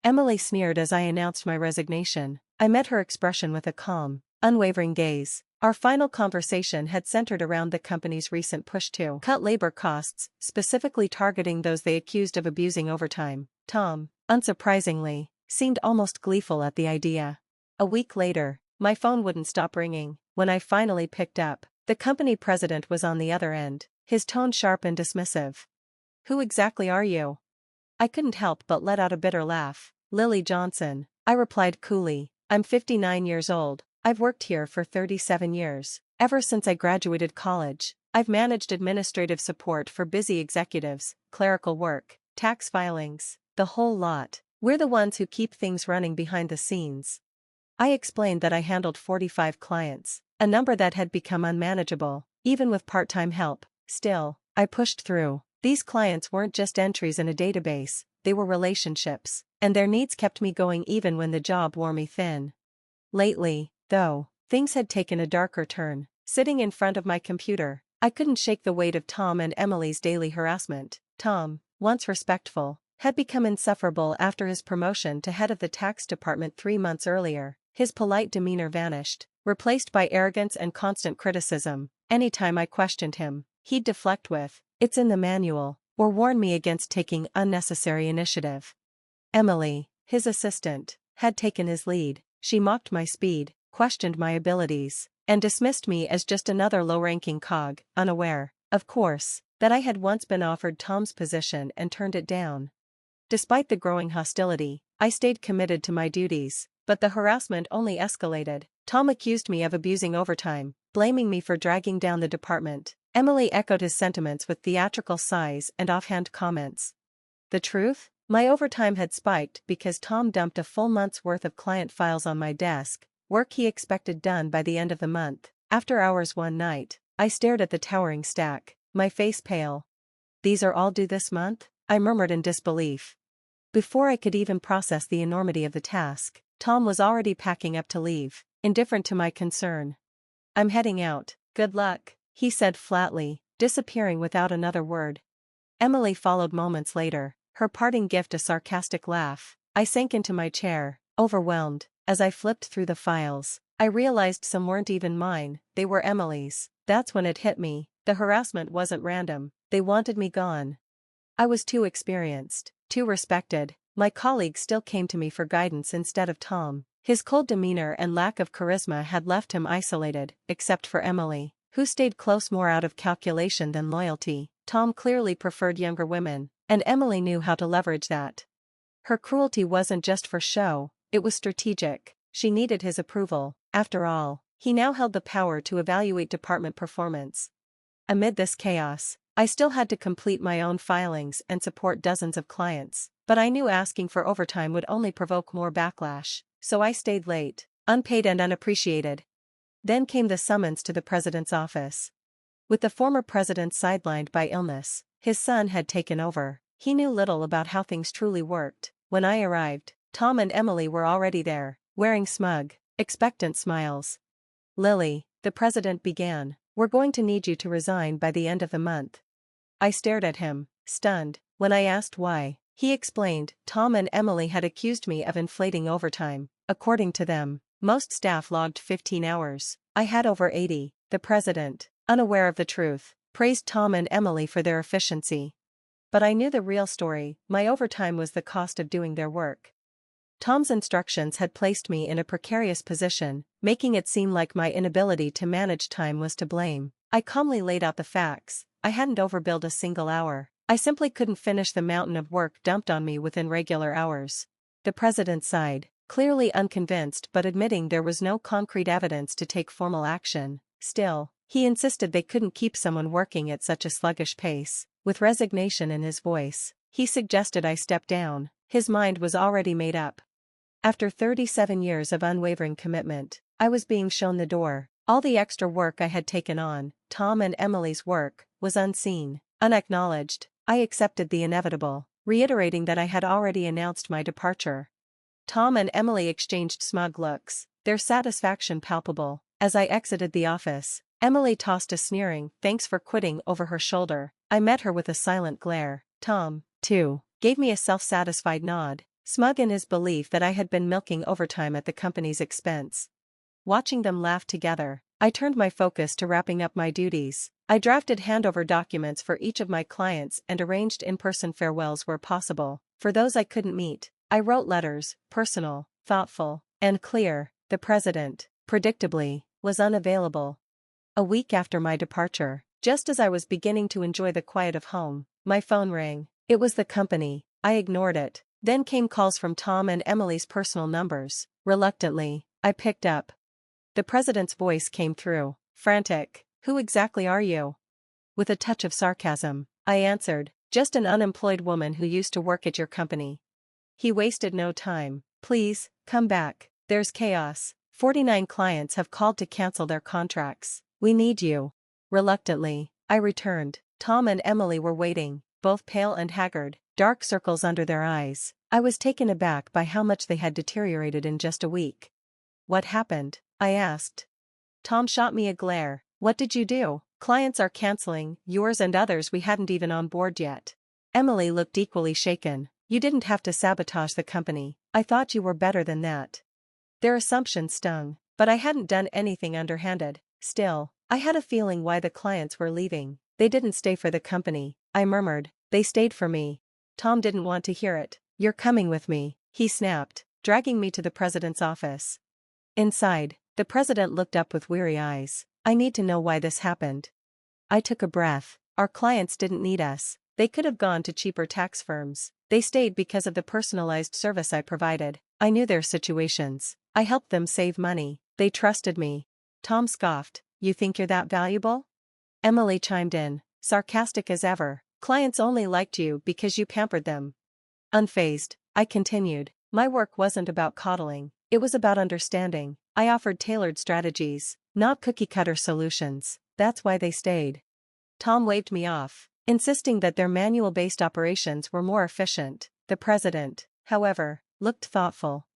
Emily sneered as I announced my resignation. I met her expression with a calm, unwavering gaze. Our final conversation had centered around the company's recent push to cut labor costs, specifically targeting those they accused of abusing overtime. Tom, unsurprisingly, seemed almost gleeful at the idea. A week later, my phone wouldn't stop ringing. When I finally picked up, the company president was on the other end, his tone sharp and dismissive. "Who exactly are you?" I couldn't help but let out a bitter laugh. "Lily Johnson," I replied coolly. "I'm 59 years old. I've worked here for 37 years. Ever since I graduated college, I've managed administrative support for busy executives, clerical work, tax filings, the whole lot. We're the ones who keep things running behind the scenes." I explained that I handled 45 clients, a number that had become unmanageable, even with part-time help. Still, I pushed through. These clients weren't just entries in a database, they were relationships, and their needs kept me going even when the job wore me thin. Lately, though, things had taken a darker turn. Sitting in front of my computer, I couldn't shake the weight of Tom and Emily's daily harassment. Tom, once respectful, had become insufferable after his promotion to head of the tax department 3 months earlier. His polite demeanor vanished, replaced by arrogance and constant criticism. Anytime I questioned him, he'd deflect with, "It's in the manual," or warn me against taking unnecessary initiative. Emily, his assistant, had taken his lead. She mocked my speed, questioned my abilities, and dismissed me as just another low-ranking cog, unaware, of course, that I had once been offered Tom's position and turned it down. Despite the growing hostility, I stayed committed to my duties, but the harassment only escalated. Tom accused me of abusing overtime, blaming me for dragging down the department. Emily echoed his sentiments with theatrical sighs and offhand comments. The truth? My overtime had spiked because Tom dumped a full month's worth of client files on my desk, work he expected done by the end of the month. After hours one night, I stared at the towering stack, my face pale. "These are all due this month?" I murmured in disbelief. Before I could even process the enormity of the task, Tom was already packing up to leave, indifferent to my concern. "I'm heading out, good luck," he said flatly, disappearing without another word. Emily followed moments later, her parting gift a sarcastic laugh. I sank into my chair, overwhelmed. As I flipped through the files, I realized some weren't even mine, they were Emily's. That's when it hit me, the harassment wasn't random, they wanted me gone. I was too experienced, too respected. My colleagues still came to me for guidance instead of Tom. His cold demeanor and lack of charisma had left him isolated, except for Emily, who stayed close more out of calculation than loyalty. Tom clearly preferred younger women, and Emily knew how to leverage that. Her cruelty wasn't just for show, it was strategic. She needed his approval. After all, he now held the power to evaluate department performance. Amid this chaos, I still had to complete my own filings and support dozens of clients, but I knew asking for overtime would only provoke more backlash, so I stayed late, unpaid and unappreciated. Then came the summons to the president's office. With the former president sidelined by illness, his son had taken over. He knew little about how things truly worked. When I arrived, Tom and Emily were already there, wearing smug, expectant smiles. "Lily," the president began, "we're going to need you to resign by the end of the month." I stared at him, stunned. When I asked why, he explained, "Tom and Emily had accused me of inflating overtime. According to them, most staff logged 15 hours. I had over 80. The president, unaware of the truth, praised Tom and Emily for their efficiency. But I knew the real story. My overtime was the cost of doing their work. Tom's instructions had placed me in a precarious position, making it seem like my inability to manage time was to blame. I calmly laid out the facts. I hadn't overbilled a single hour. I simply couldn't finish the mountain of work dumped on me within regular hours. The president sighed, clearly unconvinced but admitting there was no concrete evidence to take formal action. Still, he insisted they couldn't keep someone working at such a sluggish pace. With resignation in his voice, he suggested I step down. His mind was already made up. After 37 years of unwavering commitment, I was being shown the door. All the extra work I had taken on, Tom and Emily's work, was unseen, unacknowledged. I accepted the inevitable, reiterating that I had already announced my departure. Tom and Emily exchanged smug looks, their satisfaction palpable. As I exited the office, Emily tossed a sneering "thanks for quitting" over her shoulder. I met her with a silent glare. Tom, too, gave me a self-satisfied nod. smug in his belief that I had been milking overtime at the company's expense. Watching them laugh together, I turned my focus to wrapping up my duties. I drafted handover documents for each of my clients and arranged in-person farewells where possible. For those I couldn't meet, I wrote letters, personal, thoughtful, and clear. The president, predictably, was unavailable. A week after my departure, just as I was beginning to enjoy the quiet of home, my phone rang. It was the company. I ignored it. Then came calls from Tom and Emily's personal numbers. Reluctantly, I picked up. The president's voice came through, frantic. "Who exactly are you?" With a touch of sarcasm, I answered, "Just an unemployed woman who used to work at your company." He wasted no time. "Please, come back. There's chaos. 49 clients have called to cancel their contracts. We need you." Reluctantly, I returned. Tom and Emily were waiting, both pale and haggard, dark circles under their eyes. I was taken aback by how much they had deteriorated in just a week. "What happened?" I asked. Tom shot me a glare. "What did you do?" "Clients are canceling, yours and others we hadn't even on board yet." Emily looked equally shaken. "You didn't have to sabotage the company. I thought you were better than that." Their assumption stung, but I hadn't done anything underhanded. Still, I had a feeling why the clients were leaving. "They didn't stay for the company," I murmured. "They stayed for me." Tom didn't want to hear it. "You're coming with me," he snapped, dragging me to the president's office. Inside, the president looked up with weary eyes. "I need to know why this happened." I took a breath. "Our clients didn't need us. They could have gone to cheaper tax firms. They stayed because of the personalized service I provided. I knew their situations. I helped them save money. They trusted me." Tom scoffed. "You think you're that valuable?" Emily chimed in, sarcastic as ever. "Clients only liked you because you pampered them." Unfazed, I continued. "My work wasn't about coddling. It was about understanding. I offered tailored strategies, not cookie-cutter solutions. That's why they stayed." Tom waved me off, insisting that their manual-based operations were more efficient. The president, however, looked thoughtful.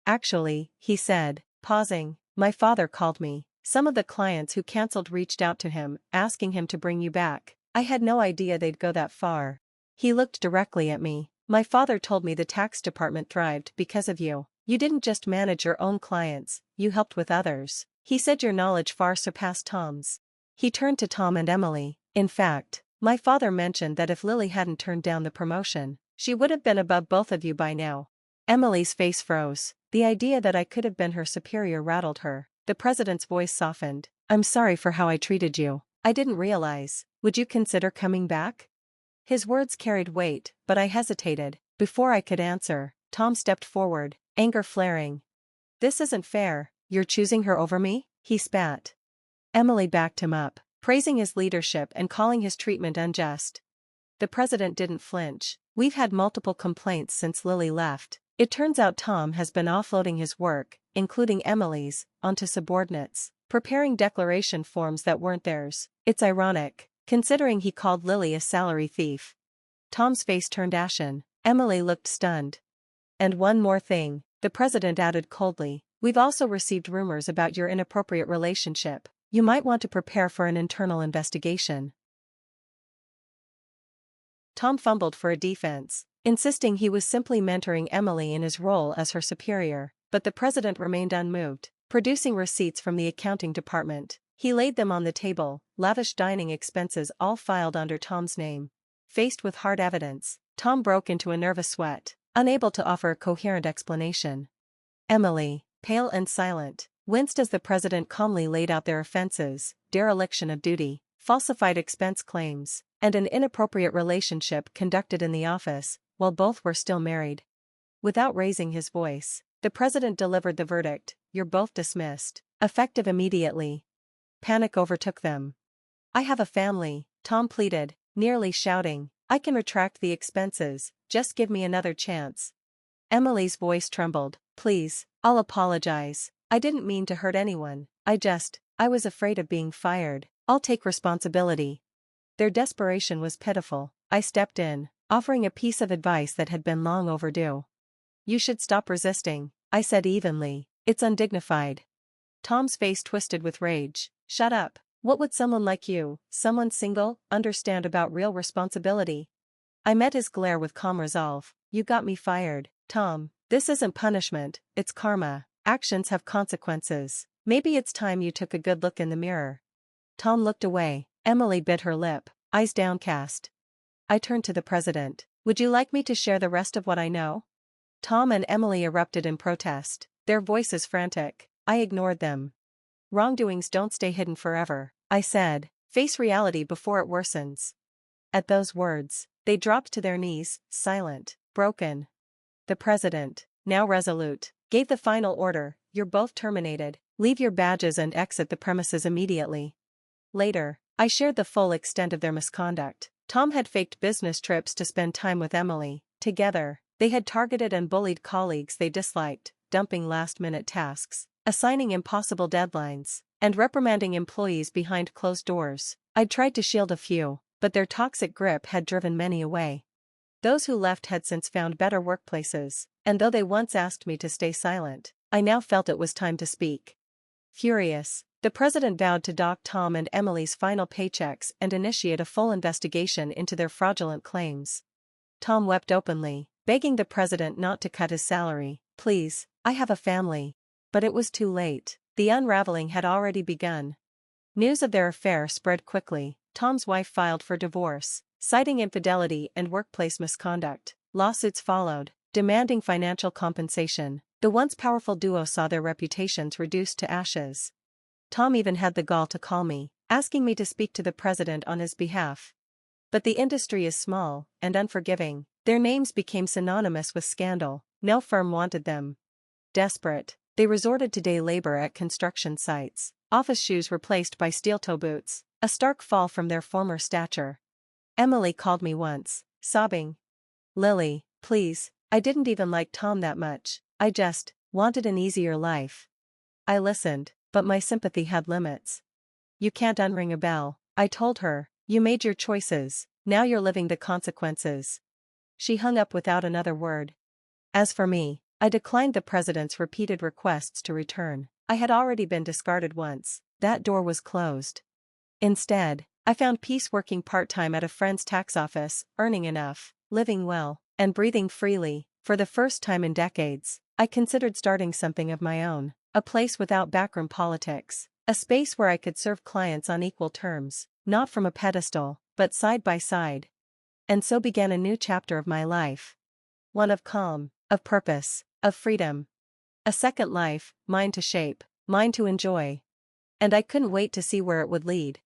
"Actually," he said, pausing, "my father called me. Some of the clients who canceled reached out to him, asking him to bring you back. I had no idea they'd go that far." He looked directly at me. "My father told me the tax department thrived because of you. You didn't just manage your own clients, you helped with others. He said your knowledge far surpassed Tom's." He turned to Tom and Emily. "In fact, my father mentioned that if Lily hadn't turned down the promotion, she would have been above both of you by now." Emily's face froze. The idea that I could have been her superior rattled her. The president's voice softened. "I'm sorry for how I treated you. I didn't realize. Would you consider coming back?" His words carried weight, but I hesitated. Before I could answer, Tom stepped forward, anger flaring. "This isn't fair. You're choosing her over me?" he spat. Emily backed him up, praising his leadership and calling his treatment unjust. The president didn't flinch. "We've had multiple complaints since Lily left. It turns out Tom has been offloading his work, including Emily's, onto subordinates, preparing declaration forms that weren't theirs. It's ironic, considering he called Lily a salary thief." Tom's face turned ashen. Emily looked stunned. "And one more thing," the president added coldly. "We've also received rumors about your inappropriate relationship. You might want to prepare for an internal investigation." Tom fumbled for a defense, insisting he was simply mentoring Emily in his role as her superior, but the president remained unmoved, producing receipts from the accounting department. He laid them on the table, lavish dining expenses all filed under Tom's name. Faced with hard evidence, Tom broke into a nervous sweat, unable to offer a coherent explanation. Emily, pale and silent, winced as the president calmly laid out their offenses: dereliction of duty, falsified expense claims, and an inappropriate relationship conducted in the office, while both were still married. Without raising his voice, the president delivered the verdict: "You're both dismissed, effective immediately." Panic overtook them. "I have a family," Tom pleaded, nearly shouting. "I can retract the expenses, just give me another chance." Emily's voice trembled. "Please, I'll apologize. I didn't mean to hurt anyone. I was afraid of being fired. I'll take responsibility." Their desperation was pitiful. I stepped in, offering a piece of advice that had been long overdue. "You should stop resisting," I said evenly. "It's undignified." Tom's face twisted with rage. "Shut up. What would someone like you, someone single, understand about real responsibility?" I met his glare with calm resolve. "You got me fired," Tom, this isn't punishment, it's karma. Actions have consequences. Maybe it's time you took a good look in the mirror. Tom looked away. Emily bit her lip, eyes downcast. I turned to the president. Would you like me to share the rest of what I know? Tom and Emily erupted in protest, their voices frantic. I ignored them. Wrongdoings don't stay hidden forever, I said. Face reality before it worsens. At those words, they dropped to their knees, silent, broken. The president, now resolute, gave the final order: you're both terminated. Leave your badges and exit the premises immediately. Later, I shared the full extent of their misconduct. Tom had faked business trips to spend time with Emily. Together, they had targeted and bullied colleagues they disliked, dumping last-minute tasks, assigning impossible deadlines, and reprimanding employees behind closed doors. I'd tried to shield a few, but their toxic grip had driven many away. Those who left had since found better workplaces, and though they once asked me to stay silent, I now felt it was time to speak. Furious, the president vowed to dock Tom and Emily's final paychecks and initiate a full investigation into their fraudulent claims. Tom wept openly, begging the president not to cut his salary. Please, I have a family. But it was too late. The unraveling had already begun. News of their affair spread quickly. Tom's wife filed for divorce, citing infidelity and workplace misconduct. Lawsuits followed, demanding financial compensation. The once powerful duo saw their reputations reduced to ashes. Tom even had the gall to call me, asking me to speak to the president on his behalf. But the industry is small and unforgiving. Their names became synonymous with scandal. No firm wanted them. Desperate, they resorted to day labor at construction sites, office shoes replaced by steel-toe boots, a stark fall from their former stature. Emily called me once, sobbing. Lily, please, I didn't even like Tom that much, I just wanted an easier life. I listened, but my sympathy had limits. You can't unring a bell, I told her. You made your choices, now you're living the consequences. She hung up without another word. As for me, I declined the president's repeated requests to return. I had already been discarded once. That door was closed. Instead, I found peace working part-time at a friend's tax office, earning enough, living well, and breathing freely. For the first time in decades, I considered starting something of my own, a place without backroom politics, a space where I could serve clients on equal terms, not from a pedestal, but side by side. And so began a new chapter of my life. One of calm, of purpose, of freedom. A second life, mine to shape, mine to enjoy. And I couldn't wait to see where it would lead.